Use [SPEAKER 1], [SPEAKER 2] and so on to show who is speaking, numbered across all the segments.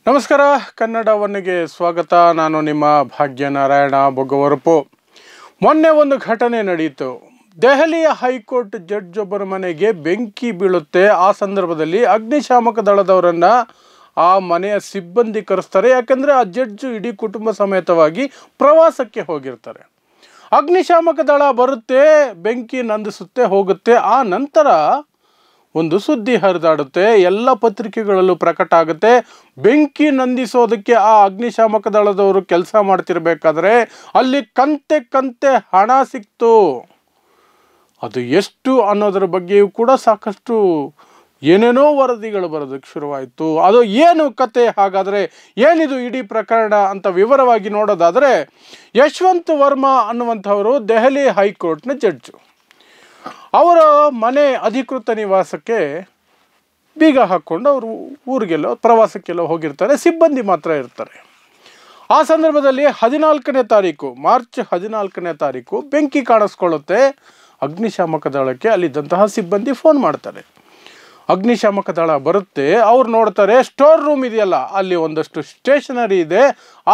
[SPEAKER 1] ನಮಸ್ಕಾರ, ಕನ್ನಡ ಒನ್ನೆಗೆ ಸ್ವಾಗತ. ನಾನು ನಿಮ್ಮ ಭಾಗ್ಯನಾರಾಯಣ ಬೊಗವರಪು. ಮೊನ್ನೆ ಒಂದು ಘಟನೆ ನಡೆಯಿತು. ದೆಹಲಿಯ ಹೈಕೋರ್ಟ್ ಜಡ್ಜ್ ಒಬ್ಬರ ಮನೆಗೆ ಬೆಂಕಿ ಬೀಳುತ್ತೆ. ಆ ಸಂದರ್ಭದಲ್ಲಿ ಅಗ್ನಿಶಾಮಕ ದಳದವರನ್ನು ಆ ಮನೆಯ ಸಿಬ್ಬಂದಿ ಕರೆಸ್ತಾರೆ. ಯಾಕಂದರೆ ಆ ಜಡ್ಜು ಇಡೀ ಕುಟುಂಬ ಸಮೇತವಾಗಿ ಪ್ರವಾಸಕ್ಕೆ ಹೋಗಿರ್ತಾರೆ. ಅಗ್ನಿಶಾಮಕ ದಳ ಬರುತ್ತೆ, ಬೆಂಕಿ ನಂದಿಸುತ್ತೆ, ಹೋಗುತ್ತೆ. ಆ ನಂತರ ಒಂದು ಸುದ್ದಿ ಹರಿದಾಡುತ್ತೆ, ಎಲ್ಲ ಪತ್ರಿಕೆಗಳಲ್ಲೂ ಪ್ರಕಟ ಆಗುತ್ತೆ. ಬೆಂಕಿ ನಂದಿಸೋದಕ್ಕೆ ಆ ಅಗ್ನಿಶಾಮಕ ದಳದವರು ಕೆಲಸ ಮಾಡ್ತಿರ್ಬೇಕಾದ್ರೆ ಅಲ್ಲಿ ಕಂತೆ ಹಣ ಸಿಕ್ತು. ಅದು ಎಷ್ಟು ಅನ್ನೋದ್ರ ಬಗ್ಗೆಯೂ ಕೂಡ ಸಾಕಷ್ಟು ಏನೇನೋ ವರದಿಗಳು ಬರೋದಕ್ಕೆ ಶುರುವಾಯಿತು. ಅದು ಏನು ಕತೆ, ಹಾಗಾದರೆ ಏನಿದು ಇಡೀ ಪ್ರಕರಣ ಅಂತ ವಿವರವಾಗಿ ನೋಡೋದಾದರೆ, ಯಶವಂತ್ ವರ್ಮಾ ಅನ್ನುವಂಥವರು ದೆಹಲಿ ಹೈಕೋರ್ಟ್ನ ಜಡ್ಜು. ಅವರ ಮನೆ ಅಧಿಕೃತ ನಿವಾಸಕ್ಕೆ ಬೀಗ ಹಾಕ್ಕೊಂಡು ಅವರು ಊರಿಗೆಲ್ಲೋ ಪ್ರವಾಸಕ್ಕೆಲ್ಲೋ ಹೋಗಿರ್ತಾರೆ. ಸಿಬ್ಬಂದಿ ಮಾತ್ರ ಇರ್ತಾರೆ. ಆ ಸಂದರ್ಭದಲ್ಲಿ 14ನೇ ತಾರೀಕು, ಮಾರ್ಚ್ 14ನೇ ತಾರೀಕು ಬೆಂಕಿ ಕಾಣಿಸ್ಕೊಳ್ಳುತ್ತೆ. ಅಗ್ನಿಶಾಮಕ ದಳಕ್ಕೆ ಅಲ್ಲಿದ್ದಂತಹ ಸಿಬ್ಬಂದಿ ಫೋನ್ ಮಾಡ್ತಾರೆ. ಅಗ್ನಿಶಾಮಕ ದಳ ಬರುತ್ತೆ. ಅವ್ರು ನೋಡ್ತಾರೆ, ಸ್ಟೋರ್ ರೂಮ್ ಇದೆಯಲ್ಲ, ಅಲ್ಲಿ ಒಂದಷ್ಟು ಸ್ಟೇಷನರಿ ಇದೆ,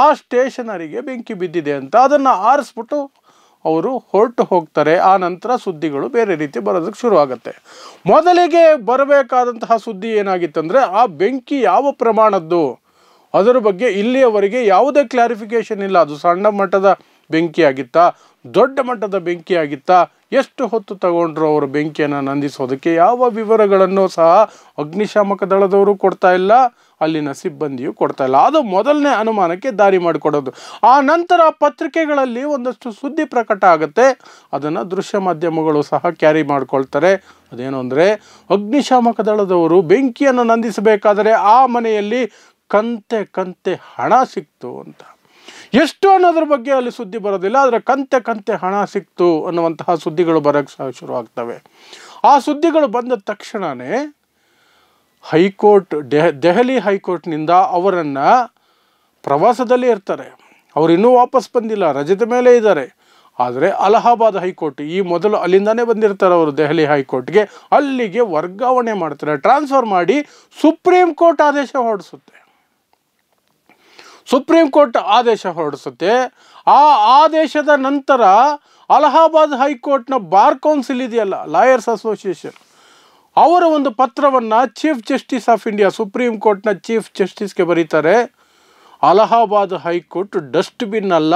[SPEAKER 1] ಆ ಸ್ಟೇಷನರಿಗೆ ಬೆಂಕಿ ಬಿದ್ದಿದೆ ಅಂತ. ಅದನ್ನು ಆರಿಸ್ಬಿಟ್ಟು ಅವರು ಹೊರಟು ಹೋಗ್ತಾರೆ. ಆ ನಂತರ ಸುದ್ದಿಗಳು ಬೇರೆ ರೀತಿ ಬರೋದಕ್ಕೆ ಶುರುವಾಗುತ್ತೆ. ಮೊದಲಿಗೆ ಬರಬೇಕಾದಂತಹ ಸುದ್ದಿ ಏನಾಗಿತ್ತಂದರೆ, ಆ ಬೆಂಕಿ ಯಾವ ಪ್ರಮಾಣದ್ದು ಅದರ ಬಗ್ಗೆ ಇಲ್ಲಿಯವರೆಗೆ ಯಾವುದೇ ಕ್ಲಾರಿಫಿಕೇಷನ್ ಇಲ್ಲ. ಅದು ಸಣ್ಣ ಮಟ್ಟದ ಬೆಂಕಿ ಆಗಿತ್ತಾ, ದೊಡ್ಡ ಮಟ್ಟದ ಬೆಂಕಿ ಆಗಿತ್ತಾ, ಎಷ್ಟು ಹೊತ್ತು ತಗೊಂಡ್ರು ಅವರು ಬೆಂಕಿಯನ್ನು ನಂದಿಸೋದಕ್ಕೆ, ಯಾವ ವಿವರಗಳನ್ನು ಸಹ ಅಗ್ನಿಶಾಮಕ ದಳದವರು ಕೊಡ್ತಾ ಇಲ್ಲ, ಅಲ್ಲಿನ ಸಿಬ್ಬಂದಿಯು ಕೊಡ್ತಾ ಇಲ್ಲ. ಅದು ಮೊದಲನೇ ಅನುಮಾನಕ್ಕೆ ದಾರಿ ಮಾಡಿಕೊಡೋದು. ಆ ನಂತರ ಪತ್ರಿಕೆಗಳಲ್ಲಿ ಒಂದಷ್ಟು ಸುದ್ದಿ ಪ್ರಕಟ ಆಗುತ್ತೆ. ಅದನ್ನು ದೃಶ್ಯ ಮಾಧ್ಯಮಗಳು ಸಹ ಕ್ಯಾರಿ ಮಾಡ್ಕೊಳ್ತಾರೆ. ಅದೇನು ಅಂದರೆ, ಅಗ್ನಿಶಾಮಕ ದಳದವರು ಬೆಂಕಿಯನ್ನು ನಂದಿಸಬೇಕಾದರೆ ಆ ಮನೆಯಲ್ಲಿ ಕಂತೆ ಹಣ ಸಿಕ್ತು ಅಂತ. ಎಷ್ಟು ಅನ್ನೋದ್ರ ಬಗ್ಗೆ ಅಲ್ಲಿ ಸುದ್ದಿ ಬರೋದಿಲ್ಲ, ಆದರೆ ಕಂತೆ ಹಣ ಸಿಕ್ತು ಅನ್ನುವಂತಹ ಸುದ್ದಿಗಳು ಬರೋಕ್ಕೆ ಶುರುವಾಗ್ತವೆ. ಆ ಸುದ್ದಿಗಳು ಬಂದ ತಕ್ಷಣವೇ ಹೈಕೋರ್ಟ್, ದೆಹಲಿ ಹೈಕೋರ್ಟ್ನಿಂದ ಅವರನ್ನು, ಪ್ರವಾಸದಲ್ಲಿ ಇರ್ತಾರೆ, ಅವರು ಇನ್ನೂ ವಾಪಸ್ ಬಂದಿಲ್ಲ, ರಜದ ಮೇಲೆ ಇದ್ದಾರೆ. ಆದರೆ ಅಲಹಾಬಾದ್ ಹೈಕೋರ್ಟ್, ಈ ಮೊದಲು ಅಲ್ಲಿಂದನೇ ಬಂದಿರ್ತಾರೆ ಅವರು ದೆಹಲಿ ಹೈಕೋರ್ಟ್ಗೆ, ಅಲ್ಲಿಗೆ ವರ್ಗಾವಣೆ ಮಾಡ್ತಾರೆ, ಟ್ರಾನ್ಸ್ಫರ್ ಮಾಡಿ ಸುಪ್ರೀಂ ಕೋರ್ಟ್ ಆದೇಶ ಹೊರಡಿಸುತ್ತೆ. ಸುಪ್ರೀಂ ಕೋರ್ಟ್ ಆದೇಶ ಹೊರಡಿಸುತ್ತೆ. ಆ ಆದೇಶದ ನಂತರ ಅಲಹಾಬಾದ್ ಹೈಕೋರ್ಟ್ನ ಬಾರ್ ಕೌನ್ಸಿಲ್ ಇದೆಯಲ್ಲ, ಲಾಯರ್ಸ್ ಅಸೋಸಿಯೇಷನ್, ಅವರ ಒಂದು ಪತ್ರವನ್ನು chief justice of India, supreme ಕೋರ್ಟ್ನ ಚೀಫ್ ಜಸ್ಟಿಸ್ಗೆ ಬರೀತಾರೆ. ಅಲಹಾಬಾದ್ ಹೈಕೋರ್ಟ್ ಡಸ್ಟ್ಬಿನ್ ಅಲ್ಲ,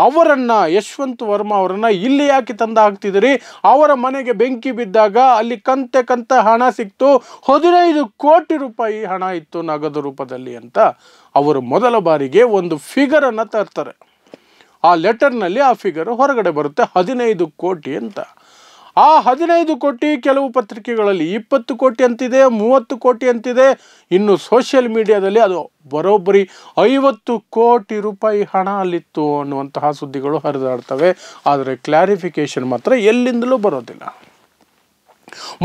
[SPEAKER 1] ಅವರನ್ನು, ಯಶವಂತ್ ವರ್ಮಾ ಅವರನ್ನು ಇಲ್ಲಿ ಯಾಕೆ ತಂದು ಹಾಕ್ತಿದ್ದೀರಿ? ಅವರ ಮನೆಗೆ ಬೆಂಕಿ ಬಿದ್ದಾಗ ಅಲ್ಲಿ ಕಂತೆ ಹಣ ಸಿಕ್ತು, 15 ಕೋಟಿ ರೂಪಾಯಿ ಹಣ ಇತ್ತು ನಗದು ರೂಪದಲ್ಲಿ ಅಂತ ಅವರು ಮೊದಲ ಬಾರಿಗೆ ಒಂದು ಫಿಗರನ್ನು ತರ್ತಾರೆ. ಆ ಲೆಟರ್ನಲ್ಲಿ ಆ ಫಿಗರ್ ಹೊರಗಡೆ ಬರುತ್ತೆ, 15 ಕೋಟಿ ಅಂತ. ಆ 15 ಕೋಟಿ ಕೆಲವು ಪತ್ರಿಕೆಗಳಲ್ಲಿ 20 ಕೋಟಿ ಅಂತಿದೆ, 30 ಕೋಟಿ ಅಂತಿದೆ. ಇನ್ನು ಸೋಷಿಯಲ್ ಮೀಡಿಯಾದಲ್ಲಿ ಅದು ಬರೋಬ್ಬರಿ 50 ಕೋಟಿ ರೂಪಾಯಿ ಹಣ ಅಲ್ಲಿತ್ತು ಅನ್ನುವಂತಹ ಸುದ್ದಿಗಳು ಹರಿದಾಡ್ತವೆ. ಆದರೆ ಕ್ಲಾರಿಫಿಕೇಶನ್ ಮಾತ್ರ ಎಲ್ಲಿಂದಲೂ ಬರೋದಿಲ್ಲ.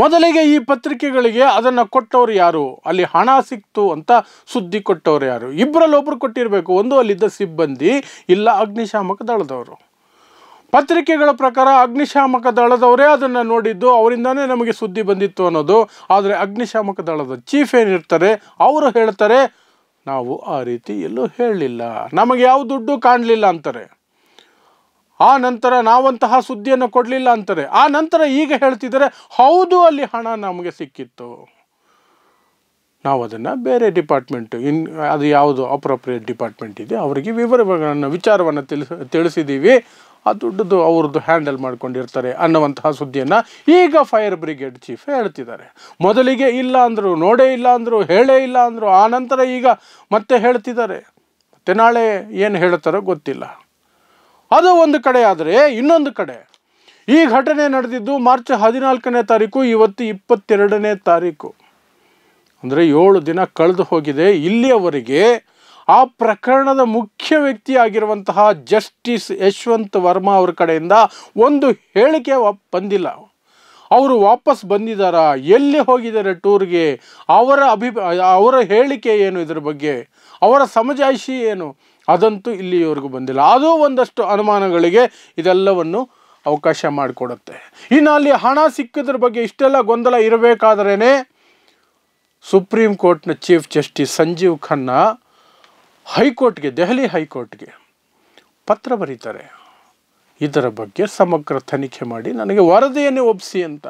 [SPEAKER 1] ಮೊದಲಿಗೆ ಈ ಪತ್ರಿಕೆಗಳಿಗೆ ಅದನ್ನು ಕೊಟ್ಟವರು ಯಾರು, ಅಲ್ಲಿ ಹಣ ಸಿಕ್ತು ಅಂತ ಸುದ್ದಿ ಕೊಟ್ಟವರು ಯಾರು? ಇಬ್ಬರಲ್ಲೊಬ್ಬರು ಕೊಟ್ಟಿರಬೇಕು. ಒಂದು ಅಲ್ಲಿದ್ದ ಸಿಬ್ಬಂದಿ, ಇಲ್ಲ ಅಗ್ನಿಶಾಮಕ ದಳದವರು. ಪತ್ರಿಕೆಗಳ ಪ್ರಕಾರ ಅಗ್ನಿಶಾಮಕ ದಳದವರೇ ಅದನ್ನು ನೋಡಿದ್ದು, ಅವರಿಂದನೇ ನಮಗೆ ಸುದ್ದಿ ಬಂದಿತ್ತು ಅನ್ನೋದು. ಆದರೆ ಅಗ್ನಿಶಾಮಕ ದಳದ ಚೀಫ್ ಏನಿರ್ತಾರೆ, ಅವರು ಹೇಳ್ತಾರೆ, ನಾವು ಆ ರೀತಿ ಎಲ್ಲೂ ಹೇಳಲಿಲ್ಲ, ನಮಗೆ ಯಾವ ದುಡ್ಡು ಕಾಣಲಿಲ್ಲ ಅಂತಾರೆ. ಆ ನಂತರ ನಾವಂತಹ ಸುದ್ದಿಯನ್ನು ಕೊಡಲಿಲ್ಲ ಅಂತಾರೆ. ಆ ನಂತರ ಈಗ ಹೇಳ್ತಿದ್ದಾರೆ, ಹೌದು ಅಲ್ಲಿ ಹಣ ನಮಗೆ ಸಿಕ್ಕಿತ್ತು, ನಾವು ಅದನ್ನು ಬೇರೆ ಡಿಪಾರ್ಟ್ಮೆಂಟು, ಅದು ಯಾವುದು ಅಪ್ರೋಪ್ರಿಯೇಟ್ ಡಿಪಾರ್ಟ್ಮೆಂಟ್ ಇದೆ ಅವರಿಗೆ ವಿಚಾರವನ್ನು ತಿಳಿಸಿದ್ದೀವಿ, ಆ ದುಡ್ಡದು ಅವ್ರದ್ದು ಹ್ಯಾಂಡಲ್ ಮಾಡ್ಕೊಂಡಿರ್ತಾರೆ ಅನ್ನುವಂತಹ ಸುದ್ದಿಯನ್ನು ಈಗ ಫೈರ್ ಬ್ರಿಗೇಡ್ ಚೀಫ್ ಹೇಳ್ತಿದ್ದಾರೆ. ಮೊದಲಿಗೆ ಇಲ್ಲ ಅಂದರು, ನೋಡೇ ಇಲ್ಲ ಅಂದರು, ಹೇಳೇ ಇಲ್ಲ ಅಂದರು. ಆ ನಂತರ ಈಗ ಮತ್ತೆ ಹೇಳ್ತಿದ್ದಾರೆ. ಮತ್ತೆ ನಾಳೆ ಏನು ಹೇಳ್ತಾರೋ ಗೊತ್ತಿಲ್ಲ. ಅದು ಒಂದು ಕಡೆ. ಆದರೆ ಇನ್ನೊಂದು ಕಡೆ ಈ ಘಟನೆ ನಡೆದಿದ್ದು ಮಾರ್ಚ್ 14ನೇ ತಾರೀಕು, ಇವತ್ತು 22ನೇ ತಾರೀಕು, ಅಂದರೆ 7 ದಿನ ಕಳೆದು ಹೋಗಿದೆ. ಇಲ್ಲಿಯವರೆಗೆ ಆ ಪ್ರಕರಣದ ಮುಖ್ಯ ವ್ಯಕ್ತಿಯಾಗಿರುವಂತಹ ಜಸ್ಟಿಸ್ ಯಶವಂತ್ ವರ್ಮಾ ಅವರ ಕಡೆಯಿಂದ ಒಂದು ಹೇಳಿಕೆ ಬಂದಿಲ್ಲ. ಅವರು ವಾಪಸ್ ಬಂದಿದ್ದಾರಾ, ಎಲ್ಲಿ ಹೋಗಿದ್ದಾರೆ ಟೂರ್ಗೆ, ಅವರ ಹೇಳಿಕೆ ಏನು, ಇದರ ಬಗ್ಗೆ ಅವರ ಸಮಜಾಯಿಷಿ ಏನು, ಅದಂತೂ ಇಲ್ಲಿಯವರೆಗೂ ಬಂದಿಲ್ಲ. ಅದು ಒಂದಷ್ಟು ಅನುಮಾನಗಳಿಗೆ ಇದೆಲ್ಲವನ್ನು ಅವಕಾಶ ಮಾಡಿಕೊಡುತ್ತೆ. ಇನ್ನು ಅಲ್ಲಿ ಹಣ ಸಿಕ್ಕಿದ್ರ ಬಗ್ಗೆ ಇಷ್ಟೆಲ್ಲ ಗೊಂದಲ ಇರಬೇಕಾದ್ರೇ ಸುಪ್ರೀಂ ಕೋರ್ಟ್ನ ಚೀಫ್ ಜಸ್ಟಿಸ್ ಸಂಜೀವ್ ಖನ್ನಾ ಹೈಕೋರ್ಟ್ಗೆ, ದೆಹಲಿ ಹೈಕೋರ್ಟ್ಗೆ ಪತ್ರ ಬರೀತಾರೆ, ಇದರ ಬಗ್ಗೆ ಸಮಗ್ರ ತನಿಖೆ ಮಾಡಿ ನನಗೆ ವರದಿಯನ್ನು ಒಪ್ಪಿಸಿ ಅಂತ.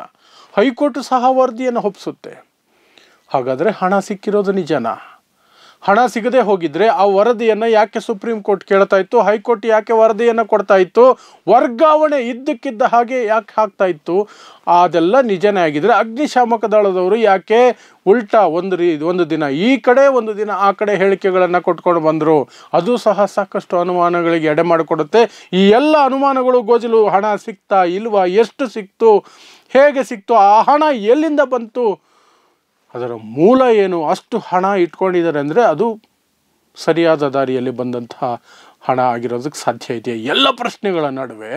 [SPEAKER 1] ಹೈಕೋರ್ಟ್ ಸಹ ವರದಿಯನ್ನು ಒಪ್ಪಿಸುತ್ತೆ. ಹಾಗಾದರೆ ಹಣ ಸಿಕ್ಕಿರೋದು ನಿಜನಾ? ಹಣ ಸಿಗದೆ ಹೋಗಿದ್ರೆ ಆ ವರದಿಯನ್ನು ಯಾಕೆ ಸುಪ್ರೀಂ ಕೋರ್ಟ್ ಕೇಳ್ತಾ ಇತ್ತು? ಹೈಕೋರ್ಟ್ ಯಾಕೆ ವರದಿಯನ್ನು ಕೊಡ್ತಾ ಇತ್ತು? ವರ್ಗಾವಣೆ ಇದ್ದಕ್ಕಿದ್ದ ಹಾಗೆ ಯಾಕೆ ಆಗ್ತಾ ಇತ್ತು? ಅದೆಲ್ಲ ನಿಜನೇ ಆಗಿದ್ರೆ ಅಗ್ನಿಶಾಮಕ ದಳದವರು ಯಾಕೆ ಉಲ್ಟಾ ಒಂದು ದಿನ ಈ ಕಡೆ ಒಂದು ದಿನ ಆ ಕಡೆ ಹೇಳಿಕೆಗಳನ್ನು ಕೊಟ್ಕೊಂಡು ಬಂದರು? ಅದು ಸಹ ಸಾಕಷ್ಟು ಅನುಮಾನಗಳಿಗೆ ಎಡೆ ಮಾಡಿಕೊಡುತ್ತೆ. ಈ ಎಲ್ಲ ಅನುಮಾನಗಳು ಗೋಜಲು, ಹಣ ಸಿಕ್ತಾ ಇಲ್ವಾ, ಎಷ್ಟು ಸಿಕ್ತು, ಹೇಗೆ ಸಿಕ್ತು, ಆ ಹಣ ಎಲ್ಲಿಂದ ಬಂತು, ಅದರ ಮೂಲ ಏನು, ಅಷ್ಟು ಹಣ ಇಟ್ಕೊಂಡಿದ್ದಾರೆ ಅಂದರೆ ಅದು ಸರಿಯಾದ ದಾರಿಯಲ್ಲಿ ಬಂದಂತಹ ಹಣ ಆಗಿರೋದಕ್ಕೆ ಸಾಧ್ಯ ಇದೆಯಾ? ಎಲ್ಲ ಪ್ರಶ್ನೆಗಳ ನಡುವೆ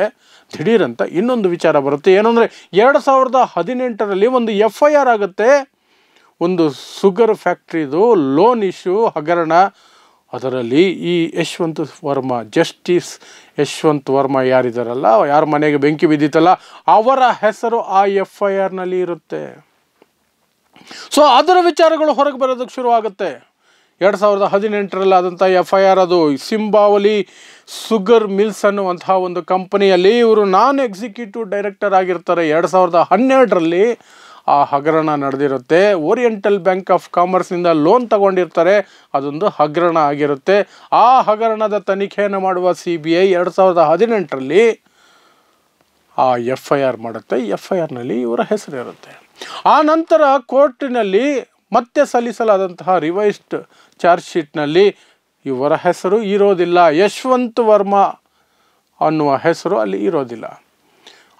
[SPEAKER 1] ದಿಢೀರಂತ ಇನ್ನೊಂದು ವಿಚಾರ ಬರುತ್ತೆ. ಏನು ಅಂದರೆ 2018ರಲ್ಲಿ ಒಂದು FIR ಆಗುತ್ತೆ, ಒಂದು ಶುಗರ್ ಫ್ಯಾಕ್ಟ್ರಿದು ಲೋನ್ ಇಶ್ಯೂ ಹಗರಣ. ಅದರಲ್ಲಿ ಈ ಯಶವಂತ್ ವರ್ಮಾ, ಜಸ್ಟಿಸ್ ಯಶವಂತ್ ವರ್ಮಾ ಯಾರಿದ್ದಾರಲ್ಲ, ಯಾರ ಮನೆಗೆ ಬೆಂಕಿ ಬಿದ್ದಿತ್ತಲ್ಲ, ಅವರ ಹೆಸರು ಆ FIRನಲ್ಲಿ ಇರುತ್ತೆ. ಸೊ ಅದರ ವಿಚಾರಗಳು ಹೊರಗೆ ಬರೋದಕ್ಕೆ ಶುರುವಾಗುತ್ತೆ. 2018ರಲ್ಲಿ ಆದಂಥ FIR, ಅದು ಸಿಂಬಾವಲಿ ಶುಗರ್ ಮಿಲ್ಸ್ ಅನ್ನುವಂತಹ ಒಂದು ಕಂಪನಿಯಲ್ಲಿ ಇವರು ನಾನ್ ಎಕ್ಸಿಕ್ಯೂಟಿವ್ ಡೈರೆಕ್ಟರ್ ಆಗಿರ್ತಾರೆ. 2012ರಲ್ಲಿ ಆ ಹಗರಣ ನಡೆದಿರುತ್ತೆ. ಓರಿಯೆಂಟಲ್ ಬ್ಯಾಂಕ್ ಆಫ್ ಕಾಮರ್ಸ್ನಿಂದ ಲೋನ್ ತಗೊಂಡಿರ್ತಾರೆ, ಅದೊಂದು ಹಗರಣ ಆಗಿರುತ್ತೆ. ಆ ಹಗರಣದ ತನಿಖೆಯನ್ನು ಮಾಡುವ CBI 2018ರಲ್ಲಿ ಆ FIR ಮಾಡುತ್ತೆ. FIRನಲ್ಲಿ ಇವರ ಹೆಸರು ಇರುತ್ತೆ. ಆ ನಂತರ ಕೋರ್ಟಿನಲ್ಲಿ ಮತ್ತೆ ಸಲ್ಲಿಸಲಾದಂತಹ ರಿವೈಸ್ಡ್ ಚಾರ್ಜ್ ಶೀಟ್ನಲ್ಲಿ ಇವರ ಹೆಸರು ಇರೋದಿಲ್ಲ, ಯಶವಂತ್ ವರ್ಮಾ ಅನ್ನುವ ಹೆಸರು ಅಲ್ಲಿ ಇರೋದಿಲ್ಲ.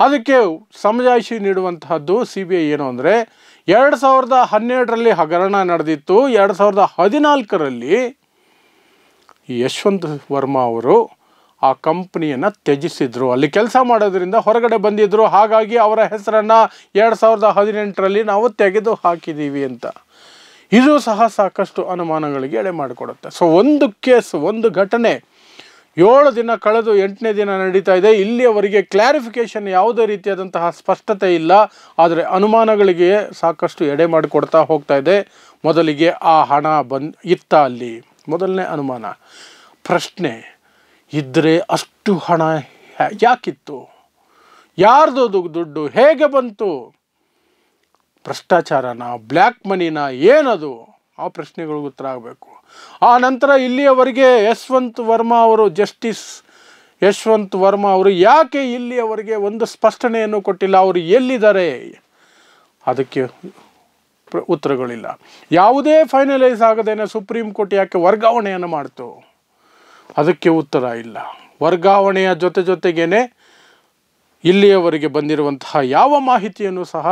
[SPEAKER 1] ಅದಕ್ಕೆ ಸಮಜಾಯಿಷಿ ನೀಡುವಂತಹದ್ದು CBI ಏನು ಅಂದರೆ, 2012ರಲ್ಲಿ ಹಗರಣ ನಡೆದಿತ್ತು, 2014ರಲ್ಲಿ ಈ ಯಶವಂತ್ ವರ್ಮಾ ಅವರು ಆ ಕಂಪ್ನಿಯನ್ನು ತ್ಯಜಿಸಿದ್ರು, ಅಲ್ಲಿ ಕೆಲಸ ಮಾಡೋದ್ರಿಂದ ಹೊರಗಡೆ ಬಂದಿದ್ದರು. ಹಾಗಾಗಿ ಅವರ ಹೆಸರನ್ನು 2018ರಲ್ಲಿ ನಾವು ತೆಗೆದು ಹಾಕಿದ್ದೀವಿ ಅಂತ. ಇದು ಸಹ ಸಾಕಷ್ಟು ಅನುಮಾನಗಳಿಗೆ ಎಡೆ ಮಾಡಿಕೊಡುತ್ತೆ. ಸೊ ಒಂದು ಕೇಸ್, ಒಂದು ಘಟನೆ 7 ದಿನ ಕಳೆದು 8ನೇ ದಿನ ನಡೀತಾ ಇದೆ. ಇಲ್ಲಿಯವರೆಗೆ ಕ್ಲಾರಿಫಿಕೇಷನ್ ಯಾವುದೇ ರೀತಿಯಾದಂತಹ ಸ್ಪಷ್ಟತೆ ಇಲ್ಲ. ಆದರೆ ಅನುಮಾನಗಳಿಗೆ ಸಾಕಷ್ಟು ಎಡೆ ಮಾಡಿಕೊಡ್ತಾ ಹೋಗ್ತಾ ಇದೆ. ಮೊದಲಿಗೆ ಆ ಹಣ ಇತ್ತ ಅಲ್ಲಿ, ಮೊದಲನೇ ಅನುಮಾನ. ಪ್ರಶ್ನೆ, ಇದ್ದರೆ ಅಷ್ಟು ಹಣ ಯಾಕಿತ್ತು? ಯಾರ್ದು ದುಡ್ಡು? ಹೇಗೆ ಬಂತು? ಭ್ರಷ್ಟಾಚಾರನ, ಬ್ಲ್ಯಾಕ್ ಮನಿನ, ಏನದು? ಆ ಪ್ರಶ್ನೆಗಳಿಗೆ ಉತ್ತರ ಆಗಬೇಕು. ಆ ನಂತರ ಇಲ್ಲಿಯವರೆಗೆ ಯಶವಂತ್ ವರ್ಮಾ ಅವರು, ಜಸ್ಟಿಸ್ ಯಶವಂತ್ ವರ್ಮಾ ಅವರು ಯಾಕೆ ಇಲ್ಲಿಯವರೆಗೆ ಒಂದು ಸ್ಪಷ್ಟನೆಯನ್ನು ಕೊಟ್ಟಿಲ್ಲ? ಅವರು ಎಲ್ಲಿದ್ದಾರೆ? ಅದಕ್ಕೆ ಉತ್ತರಗಳಿಲ್ಲ. ಯಾವುದೇ ಫೈನಲೈಸ್ ಆಗದೇನೆ ಸುಪ್ರೀಂ ಕೋರ್ಟ್ ಯಾಕೆ ವರ್ಗಾವಣೆಯನ್ನು ಮಾಡ್ತು? ಅದಕ್ಕೆ ಉತ್ತರ ಇಲ್ಲ. ವರ್ಗಾವಣೆಯ ಜೊತೆಗೇನೆ ಇಲ್ಲಿಯವರೆಗೆ ಬಂದಿರುವಂತಹ ಯಾವ ಮಾಹಿತಿಯನ್ನು ಸಹ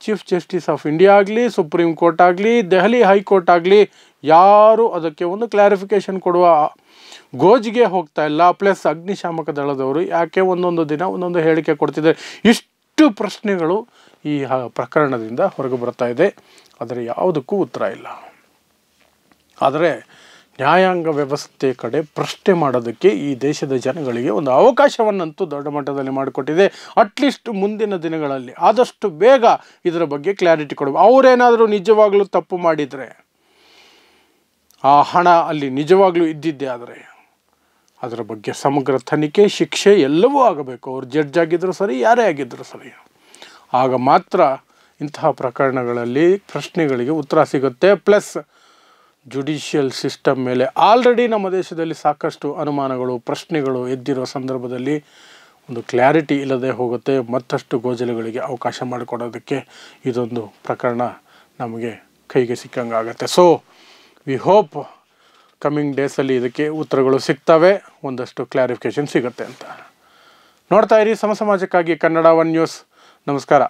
[SPEAKER 1] ಚೀಫ್ ಜಸ್ಟಿಸ್ ಆಫ್ ಇಂಡಿಯಾ ಆಗಲಿ, ಸುಪ್ರೀಂ ಕೋರ್ಟ್ ಆಗಲಿ, ದೆಹಲಿ ಹೈಕೋರ್ಟ್ ಆಗಲಿ ಯಾರು ಅದಕ್ಕೆ ಒಂದು ಕ್ಲಾರಿಫಿಕೇಷನ್ ಕೊಡುವ ಗೋಜಿಗೆ ಹೋಗ್ತಾ ಇಲ್ಲ. ಪ್ಲಸ್ ಅಗ್ನಿಶಾಮಕ ದಳದವರು ಯಾಕೆ ಒಂದೊಂದು ದಿನ ಒಂದೊಂದು ಹೇಳಿಕೆ ಕೊಡ್ತಿದ್ದಾರೆ? ಇಷ್ಟು ಪ್ರಶ್ನೆಗಳು ಈ ಪ್ರಕರಣದಿಂದ ಹೊರಗೆ ಬರ್ತಾ ಇದೆ. ಆದರೆ ಯಾವುದಕ್ಕೂ ಉತ್ತರ ಇಲ್ಲ. ಆದರೆ ನ್ಯಾಯಾಂಗ ವ್ಯವಸ್ಥೆ ಕಡೆ ಪ್ರಶ್ನೆ ಮಾಡೋದಕ್ಕೆ ಈ ದೇಶದ ಜನಗಳಿಗೆ ಒಂದು ಅವಕಾಶವನ್ನಂತೂ ದೊಡ್ಡ ಮಟ್ಟದಲ್ಲಿ ಮಾಡಿಕೊಟ್ಟಿದೆ. ಅಟ್ಲೀಸ್ಟ್ ಮುಂದಿನ ದಿನಗಳಲ್ಲಿ ಆದಷ್ಟು ಬೇಗ ಇದರ ಬಗ್ಗೆ ಕ್ಲಾರಿಟಿ ಕೊಡಬೇಕು. ಅವರೇನಾದರೂ ನಿಜವಾಗ್ಲೂ ತಪ್ಪು ಮಾಡಿದರೆ, ಆ ಹಣ ಅಲ್ಲಿ ನಿಜವಾಗ್ಲೂ ಇದ್ದಿದ್ದೆ ಆದರೆ ಅದರ ಬಗ್ಗೆ ಸಮಗ್ರ ತನಿಖೆ, ಶಿಕ್ಷೆ ಎಲ್ಲವೂ ಆಗಬೇಕು. ಅವರು ಜಡ್ಜ್ ಆಗಿದ್ದರೂ ಸರಿ, ಯಾರೇ ಆಗಿದ್ದರೂ ಸರಿ. ಆಗ ಮಾತ್ರ ಇಂತಹ ಪ್ರಕರಣಗಳಲ್ಲಿ ಪ್ರಶ್ನೆಗಳಿಗೆ ಉತ್ತರ ಸಿಗುತ್ತೆ. ಪ್ಲಸ್ ಜುಡಿಷಿಯಲ್ ಸಿಸ್ಟಮ್ ಮೇಲೆ ಆಲ್ರೆಡಿ ನಮ್ಮ ದೇಶದಲ್ಲಿ ಸಾಕಷ್ಟು ಅನುಮಾನಗಳು, ಪ್ರಶ್ನೆಗಳು ಎದ್ದಿರೋ ಸಂದರ್ಭದಲ್ಲಿ ಒಂದು ಕ್ಲಾರಿಟಿ ಇಲ್ಲದೆ ಹೋಗುತ್ತೆ. ಮತ್ತಷ್ಟು ಗೋಜಲುಗಳಿಗೆ ಅವಕಾಶ ಮಾಡಿಕೊಡೋದಕ್ಕೆ ಇದೊಂದು ಪ್ರಕರಣ ನಮಗೆ ಕೈಗೆ ಸಿಕ್ಕಂಗಾಗತ್ತೆ. ಸೊ ವಿ ಹೋಪ್ ಕಮ್ಮಿಂಗ್ ಡೇಸಲ್ಲಿ ಇದಕ್ಕೆ ಉತ್ತರಗಳು ಸಿಗ್ತವೆ, ಒಂದಷ್ಟು ಕ್ಲಾರಿಫಿಕೇಷನ್ ಸಿಗುತ್ತೆ ಅಂತ. ನೋಡ್ತಾ ಇರಿ ಸಮಾಜಕ್ಕಾಗಿ ಕನ್ನಡ 1 ನ್ಯೂಸ್. ನಮಸ್ಕಾರ.